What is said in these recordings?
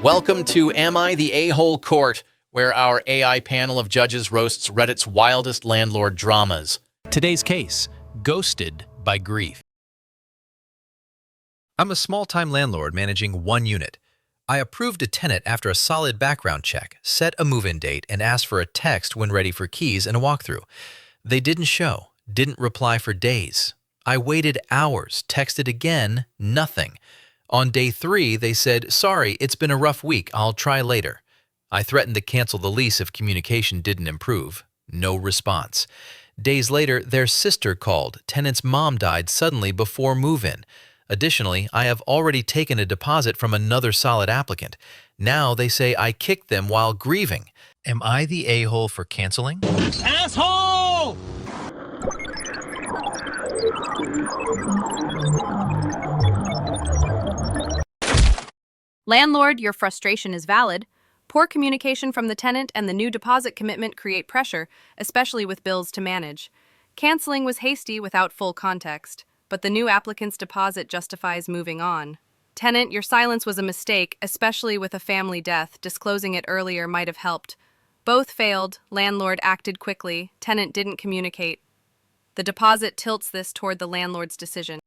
Welcome to Am I the A-Hole Court, where our AI panel of judges roasts Reddit's wildest landlord dramas. Today's case, Ghosted by Grief. I'm a small-time landlord managing one unit. I approved a tenant after a solid background check, set a move-in date, and asked for a text when ready for keys and a walkthrough. They didn't show, didn't reply for days. I waited hours, texted again, nothing. On day 3, they said, "Sorry, it's been a rough week, I'll try later." I threatened to cancel the lease if communication didn't improve. No response. Days later, their sister called. Tenant's mom died suddenly before move-in. Additionally, I have already taken a deposit from another solid applicant. Now they say I kicked them while grieving. Am I the a-hole for canceling? Asshole! Landlord, your frustration is valid. Poor communication from the tenant and the new deposit commitment create pressure, especially with bills to manage. Canceling was hasty without full context, but the new applicant's deposit justifies moving on. Tenant, your silence was a mistake, especially with a family death. Disclosing it earlier might have helped. Both failed. Landlord acted quickly. Tenant didn't communicate. The deposit tilts this toward the landlord's decision.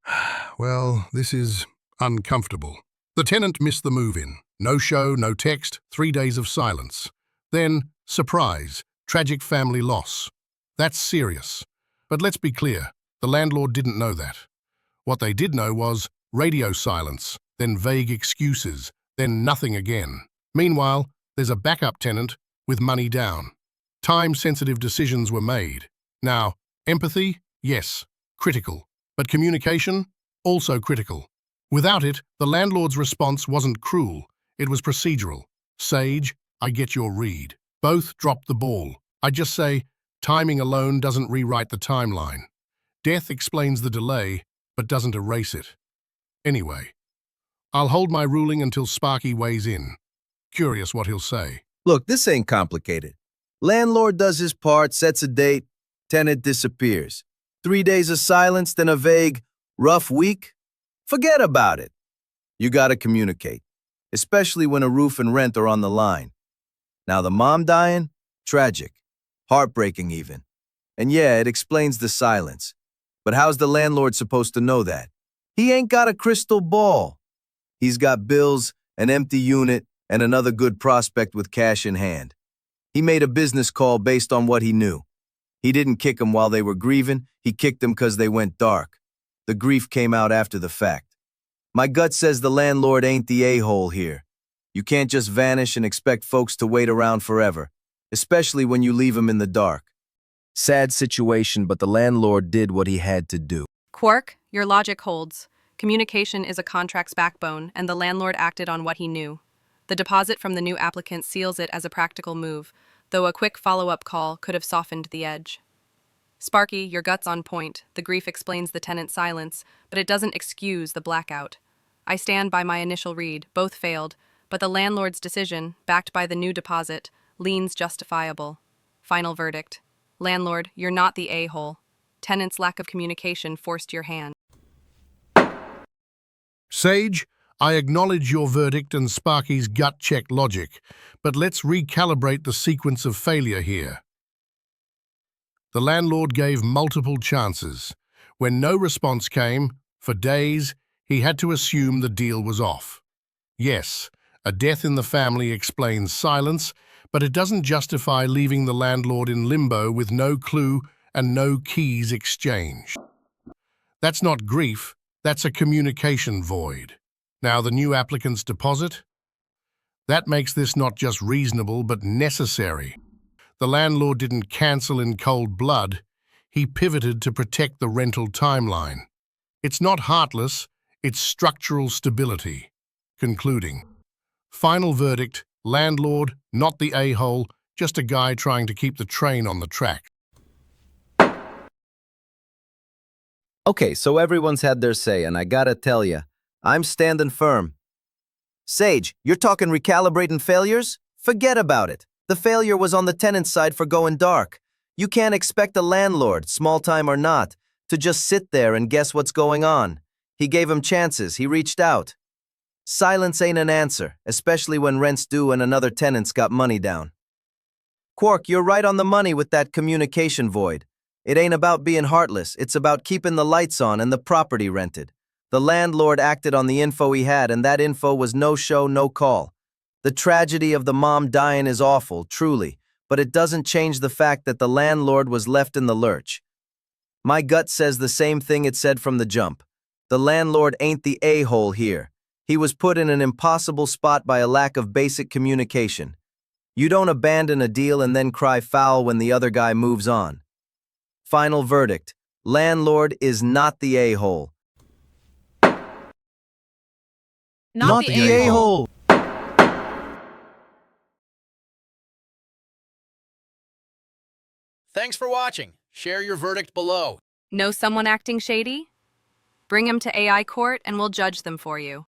Well, this is uncomfortable. The tenant missed the move-in. No show, no text, 3 days of silence. Then, surprise, tragic family loss. That's serious. But let's be clear, the landlord didn't know that. What they did know was radio silence, then vague excuses, then nothing again. Meanwhile, there's a backup tenant with money down. Time-sensitive decisions were made. Now, empathy, yes, critical. But communication, also critical. Without it, the landlord's response wasn't cruel, it was procedural. Sage, I get your read. Both dropped the ball. I just say, timing alone doesn't rewrite the timeline. Death explains the delay, but doesn't erase it. Anyway, I'll hold my ruling until Sparky weighs in. Curious what he'll say. Look, this ain't complicated. Landlord does his part, sets a date, tenant disappears. 3 days of silence, then a vague, rough week? Forget about it. You gotta communicate, especially when a roof and rent are on the line. Now the mom dying? Tragic. Heartbreaking even. And yeah, it explains the silence. But how's the landlord supposed to know that? He ain't got a crystal ball. He's got bills, an empty unit, and another good prospect with cash in hand. He made a business call based on what he knew. He didn't kick them while they were grieving, he kicked them because they went dark. The grief came out after the fact. My gut says the landlord ain't the a-hole here. You can't just vanish and expect folks to wait around forever, especially when you leave them in the dark. Sad situation, but the landlord did what he had to do. Quirk, your logic holds. Communication is a contract's backbone, and the landlord acted on what he knew. The deposit from the new applicant seals it as a practical move, though a quick follow-up call could have softened the edge. Sparky, your gut's on point. The grief explains the tenant's silence, but it doesn't excuse the blackout. I stand by my initial read. Both failed, but the landlord's decision, backed by the new deposit, leans justifiable. Final verdict. Landlord, you're not the a-hole. Tenant's lack of communication forced your hand. Sage, I acknowledge your verdict and Sparky's gut-check logic, but let's recalibrate the sequence of failure here. The landlord gave multiple chances. When no response came, for days, he had to assume the deal was off. Yes, a death in the family explains silence, but it doesn't justify leaving the landlord in limbo with no clue and no keys exchanged. That's not grief, that's a communication void. Now the new applicant's deposit? That makes this not just reasonable, but necessary. The landlord didn't cancel in cold blood, he pivoted to protect the rental timeline. It's not heartless, it's structural stability. Concluding. Final verdict, landlord, not the a-hole, just a guy trying to keep the train on the track. Okay, so everyone's had their say, and I gotta tell ya, I'm standing firm. Sage, you're talking recalibrating failures? Forget about it. The failure was on the tenant's side for going dark. You can't expect a landlord, small-time or not, to just sit there and guess what's going on. He gave him chances, he reached out. Silence ain't an answer, especially when rent's due and another tenant's got money down. Quirk, you're right on the money with that communication void. It ain't about being heartless, it's about keeping the lights on and the property rented. The landlord acted on the info he had, and that info was no show, no call. The tragedy of the mom dying is awful, truly, but it doesn't change the fact that the landlord was left in the lurch. My gut says the same thing it said from the jump. The landlord ain't the a-hole here. He was put in an impossible spot by a lack of basic communication. You don't abandon a deal and then cry foul when the other guy moves on. Final verdict: landlord is not the a-hole. Not the a-hole. Thanks for watching. Share your verdict below. Know someone acting shady? Bring him to AI court and we'll judge them for you.